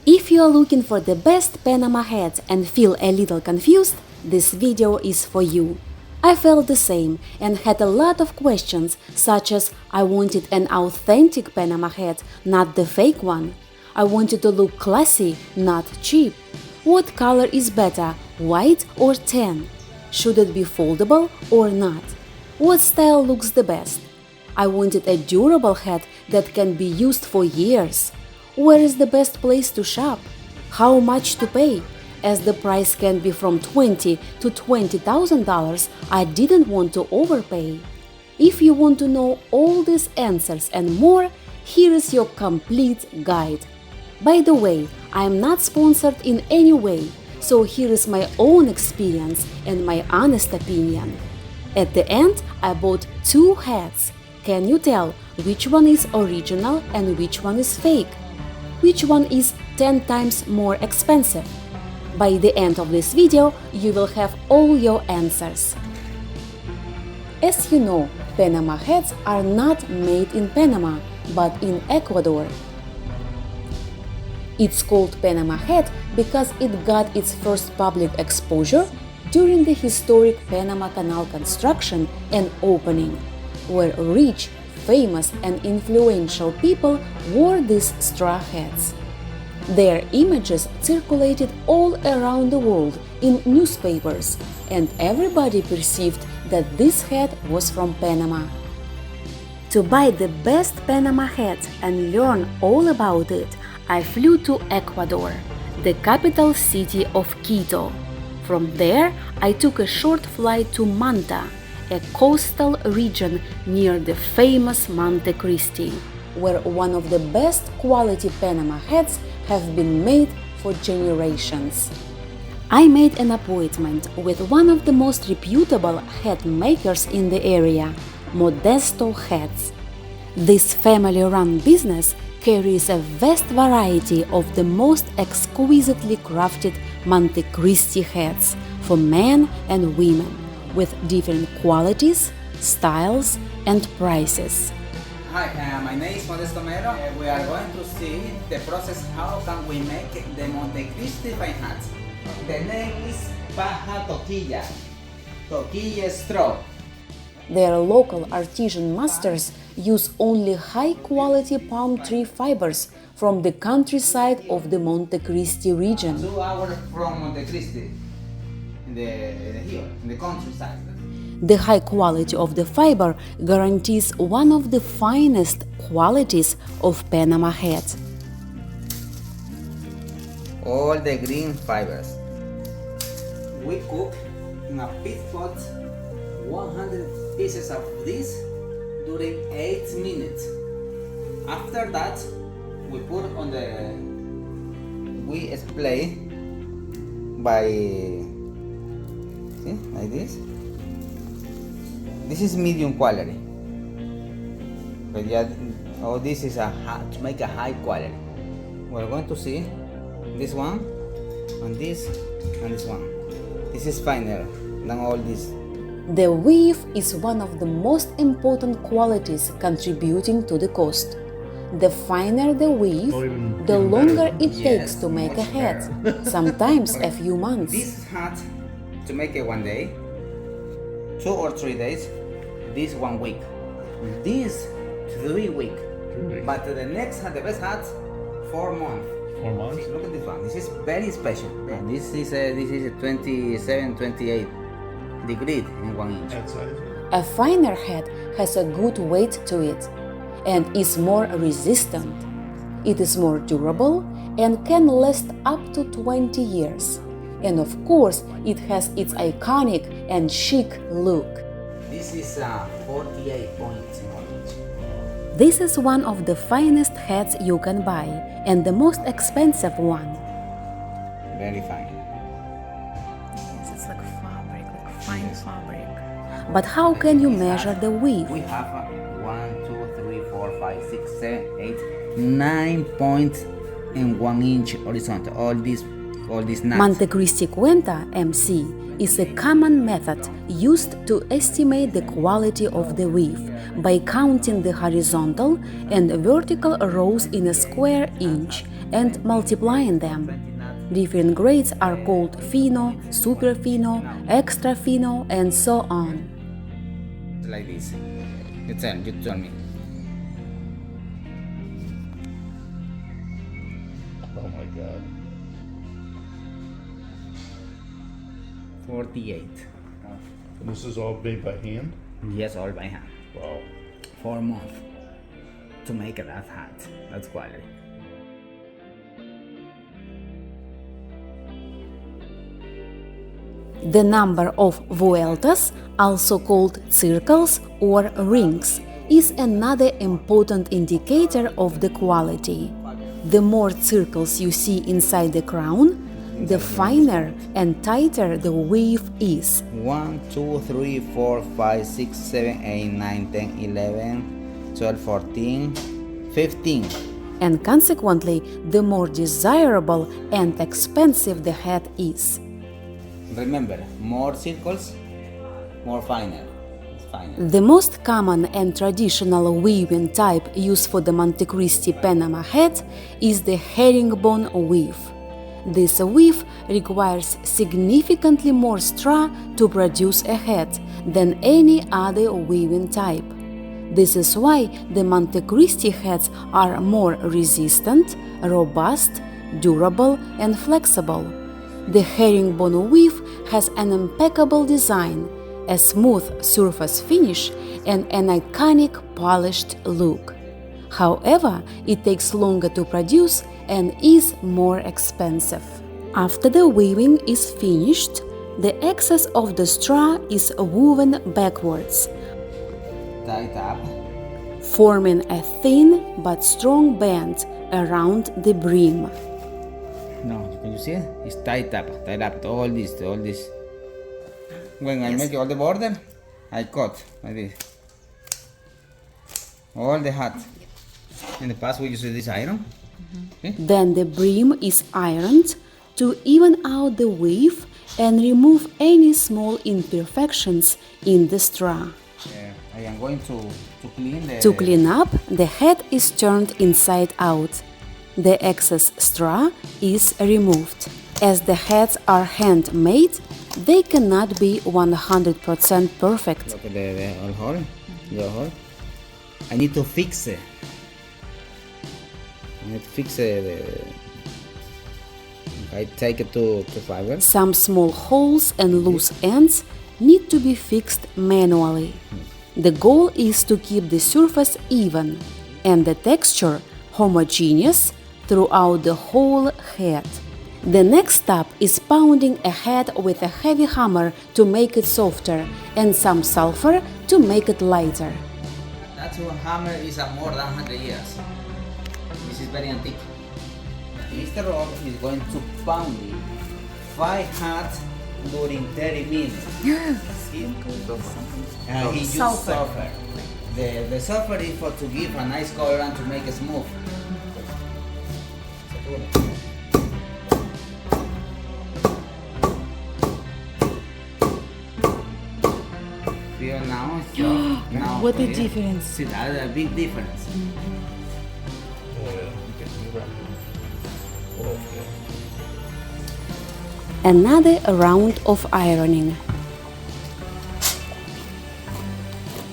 If you are looking for the best Panama hat and feel a little confused, this video is for you. I felt the same and had a lot of questions, such as I wanted an authentic Panama hat, not the fake one. I wanted to look classy, not cheap. What color is better, white or tan? Should it be foldable or not? What style looks the best? I wanted a durable hat that can be used for years. Where is the best place to shop? How much to pay? As the price can be from $20,000 to $20,000, I didn't want to overpay. If you want to know all these answers and more, here is your complete guide. By the way, I am not sponsored in any way, so here is my own experience and my honest opinion. At the end, I bought 2 hats. Can you tell which one is original and which one is fake? Which one is 10 times more expensive? By the end of this video, you will have all your answers. As you know, Panama hats are not made in Panama, but in Ecuador. It's called Panama hat because it got its first public exposure during the historic Panama Canal construction and opening, where rich, famous and influential people wore these straw hats. Their images circulated all around the world in newspapers, and everybody perceived that this hat was from Panama. To buy the best Panama hat and learn all about it, I flew to Ecuador, the capital city of Quito. From there, I took a short flight to Manta, a coastal region near the famous Montecristi, where one of the best quality Panama hats have been made for generations. I made an appointment with one of the most reputable hat makers in the area, Modesto Hats. This family-run business carries a vast variety of the most exquisitely crafted Montecristi hats for men and women, with different qualities, styles, and prices. Hi, my name is Modesto Hats. We are going to see the process how can we make the Montecristi fine hats. The name is Paja Toquilla, Toquilla straw. Their local artisan masters use only high-quality palm tree fibers from the countryside of the Montecristi region. 2 hours from Montecristi, in the countryside. The high quality of the fiber guarantees one of the finest qualities of Panama hat. All the green fibers. We cook in a pit pot 100 pieces of this during 8 minutes. After that, we put on we spray by, see, like this. This is medium quality, but yeah, this is to make a high quality. We're going to see this one, and this one. This is finer than all this. The weave is one of the most important qualities contributing to the cost. The finer the weave, the longer it takes to make a hat, sometimes a few months. This hat, to make it 1 day, 2 or 3 days, this 1 week, this 3 weeks, but the next hat, the best hat, 4 months. 4 months? See, look at this one. This is very special. And this is a 27, 28 degrees in 1 inch. That size. A finer hat has a good weight to it and is more resistant. It is more durable and can last up to 20 years. And of course, it has its iconic and chic look. This is 48 points in 1 inch. This is one of the finest hats you can buy and the most expensive one. Very fine. Yes, it's like fabric, like fine fabric. But how can you measure the weave? We have 1, 2, 3, 4, 5, 6, 7, 8, 9 points in 1 inch horizontal. All this all these knots. Montecristi Cuenta, MC, is a common method used to estimate the quality of the weave by counting the horizontal and vertical rows in a square inch and multiplying them. Different grades are called fino, super fino, extra fino, and so on. Like this. You tell me. Oh my God. 48. And this is all made by hand? Yes, all by hand. Wow. 4 months to make that hat. That's quality. The number of vueltas, also called circles or rings, is another important indicator of the quality. The more circles you see inside the crown, the finer and tighter the weave is. 1, 2, 3, 4, 5, 6, 7, 8, 9, 10, 11, 12, 14, 15. And consequently, the more desirable and expensive the hat is. Remember, more circles, more finer. It's finer. The most common and traditional weaving type used for the Montecristi Panama hat is the herringbone weave. This weave requires significantly more straw to produce a hat than any other weaving type. This is why the Montecristi hats are more resistant, robust, durable, and flexible. The herringbone weave has an impeccable design, a smooth surface finish, and an iconic polished look. However, it takes longer to produce and is more expensive. After the weaving is finished, the excess of the straw is woven backwards, Tight up. forming a thin but strong band around the brim. No, can you see it? It's tight up. All this. When I make all the border, I cut like this. All the hat. In the past, we used this iron. Okay? Then the brim is ironed to even out the weave and remove any small imperfections in the straw. I am going to clean the... To clean up, the hat is turned inside out. The excess straw is removed. As the hats are handmade, they cannot be 100% perfect. Look at the hole. The hole. I need to fix it. I take it to fiber. Some small holes and loose ends need to be fixed manually. The goal is to keep the surface even and the texture homogeneous throughout the whole hat. The next step is pounding a hat with a heavy hammer to make it softer and some sulfur to make it lighter. That hammer is more than 100 years. This is very antique. Mr. Rob is going to pound it 5 hats during 30 minutes. He used sulfur. The sulfur is for to give a nice color and to make it smooth. Feel now? Now What a feel? difference. See, that's a big difference. Oh yeah. Okay. You're right. Okay. Another round of ironing.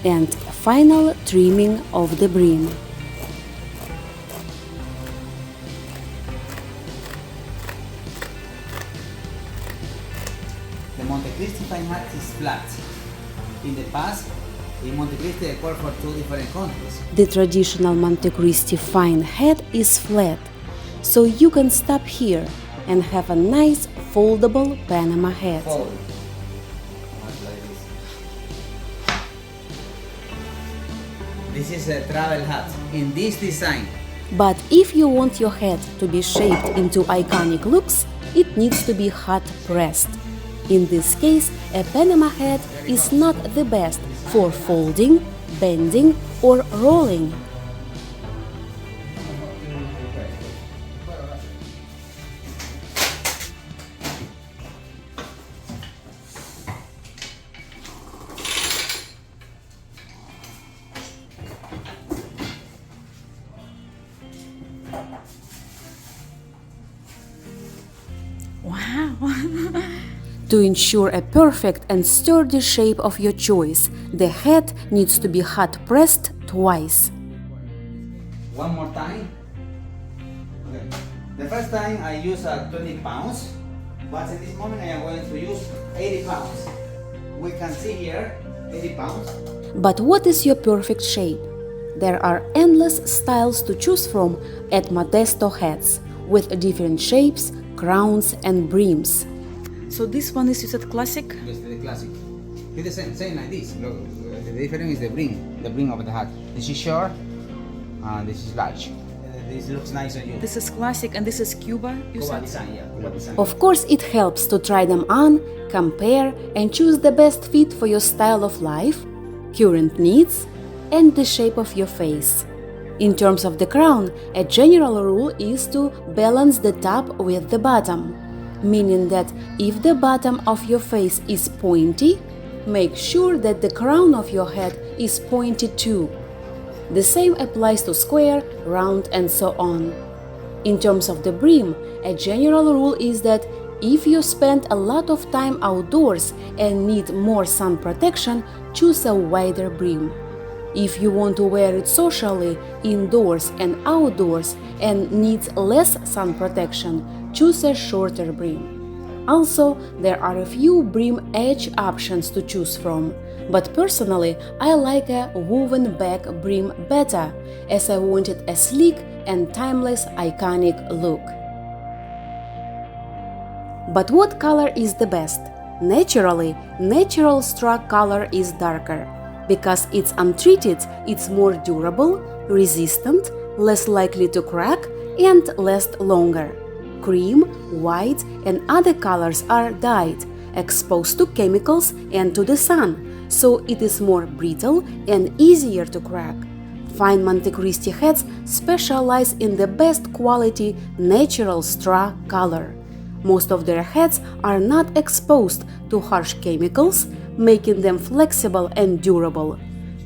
And final trimming of the brim. The Montecristi fine hat is flat. In the past, in Montecristi they call for 2 different countries. The traditional Montecristi fine hat is flat, so you can stop here and have a nice foldable Panama hat. Fold. Not like this. This is a travel hat in this design. But if you want your hat to be shaped into iconic looks, it needs to be hot pressed. In this case, a Panama hat is not the best for folding, bending, or rolling. Wow! To ensure a perfect and sturdy shape of your choice, the hat needs to be hot pressed twice. One more time. Okay. The first time I use 20 pounds, but at this moment I am going to use 80 pounds. We can see here 80 pounds. But what is your perfect shape? There are endless styles to choose from at Modesto Hats, with different shapes, crowns and brims. So this one is used classic? Yes, the classic. It's the same like this. Look, the difference is the brim of the hat. This is short, and this is large. This looks nice on you. This is classic and this is Cuba, you Cuba said? design, yeah, Cuba design. Of course, it helps to try them on, compare and choose the best fit for your style of life, current needs, and the shape of your face. In terms of the crown, a general rule is to balance the top with the bottom, meaning that if the bottom of your face is pointy, make sure that the crown of your head is pointy too. The same applies to square, round and so on. In terms of the brim, a general rule is that if you spend a lot of time outdoors and need more sun protection, choose a wider brim. If you want to wear it socially, indoors and outdoors, and needs less sun protection, choose a shorter brim. Also, there are a few brim edge options to choose from, but personally I like a woven back brim better, as I wanted a sleek and timeless iconic look. But what color is the best? Naturally, natural straw color is darker. Because it's untreated, it's more durable, resistant, less likely to crack, and lasts longer. Cream, white, and other colors are dyed, exposed to chemicals and to the sun, so it is more brittle and easier to crack. Fine Montecristi hats specialize in the best quality natural straw color. Most of their hats are not exposed to harsh chemicals, making them flexible and durable.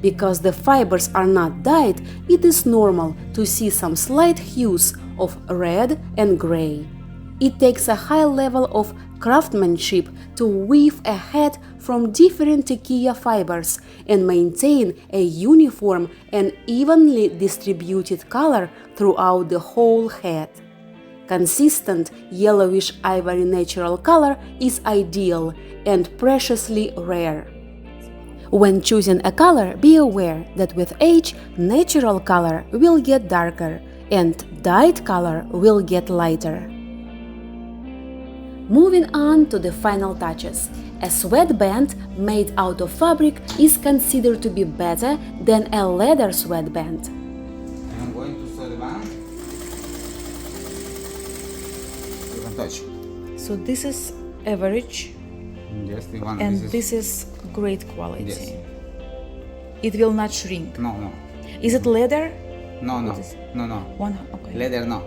Because the fibers are not dyed, it is normal to see some slight hues of red and gray. It takes a high level of craftsmanship to weave a hat from different tequila fibers and maintain a uniform and evenly distributed color throughout the whole hat. Consistent yellowish ivory natural color is ideal and preciously rare. When choosing a color, be aware that with age, natural color will get darker and dyed color will get lighter. Moving on to the final touches. A sweatband made out of fabric is considered to be better than a leather sweatband. I'm going to sew the band. You can touch. So this is average Yes, the one. and this is great quality. Yes. It will not shrink. No. Is it leather? No. One, okay. Leather, no.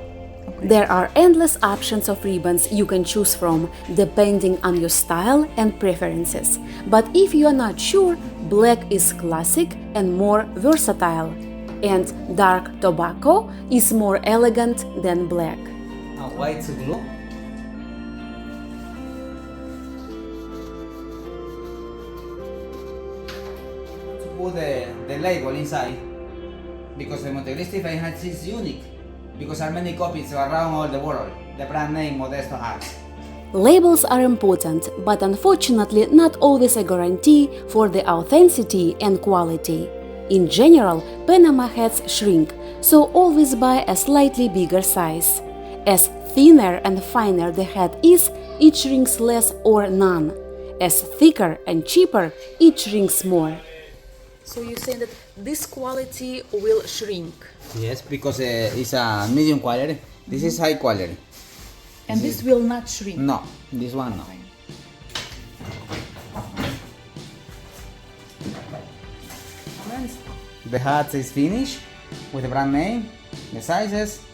There are endless options of ribbons you can choose from, depending on your style and preferences. But if you are not sure, black is classic and more versatile, and dark tobacco is more elegant than black. White glue. To put the label inside, because the Montecristi Fine Hats is unique, because there are many copies around all the world. The brand name Modesto Hats. Labels are important, but unfortunately not always a guarantee for the authenticity and quality. In general, Panama hats shrink, so always buy a slightly bigger size. As thinner and finer the hat is, it shrinks less or none. As thicker and cheaper, it shrinks more. So you're saying that this quality will shrink? Yes, because it's a medium quality. This is high quality. And this will not shrink? No, this one no. The hat is finished with the brand name, the sizes.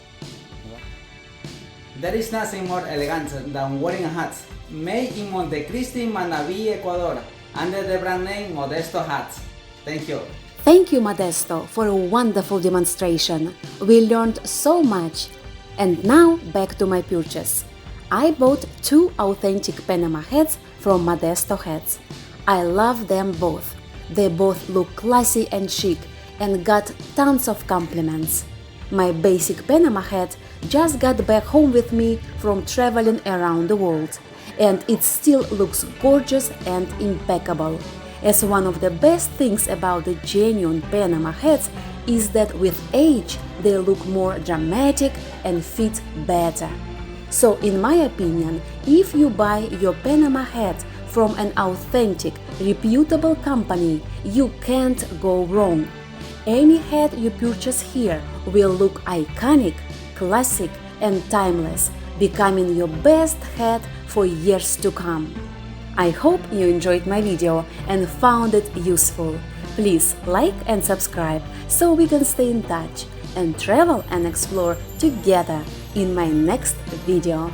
There is nothing more elegant than wearing a hat made in Montecristi, Manaví, Ecuador, under the brand name Modesto Hats. Thank you. Thank you, Modesto, for a wonderful demonstration. We learned so much. And now back to my purchase. I bought 2 authentic Panama hats from Modesto Hats. I love them both. They both look classy and chic and got tons of compliments. My basic Panama hat just got back home with me from traveling around the world, and it still looks gorgeous and impeccable. As one of the best things about the genuine Panama hats is that with age they look more dramatic and fit better. So in my opinion, if you buy your Panama hat from an authentic, reputable company, you can't go wrong. Any hat you purchase here will look iconic, classic and timeless, becoming your best hat for years to come. I hope you enjoyed my video and found it useful. Please like and subscribe so we can stay in touch and travel and explore together in my next video.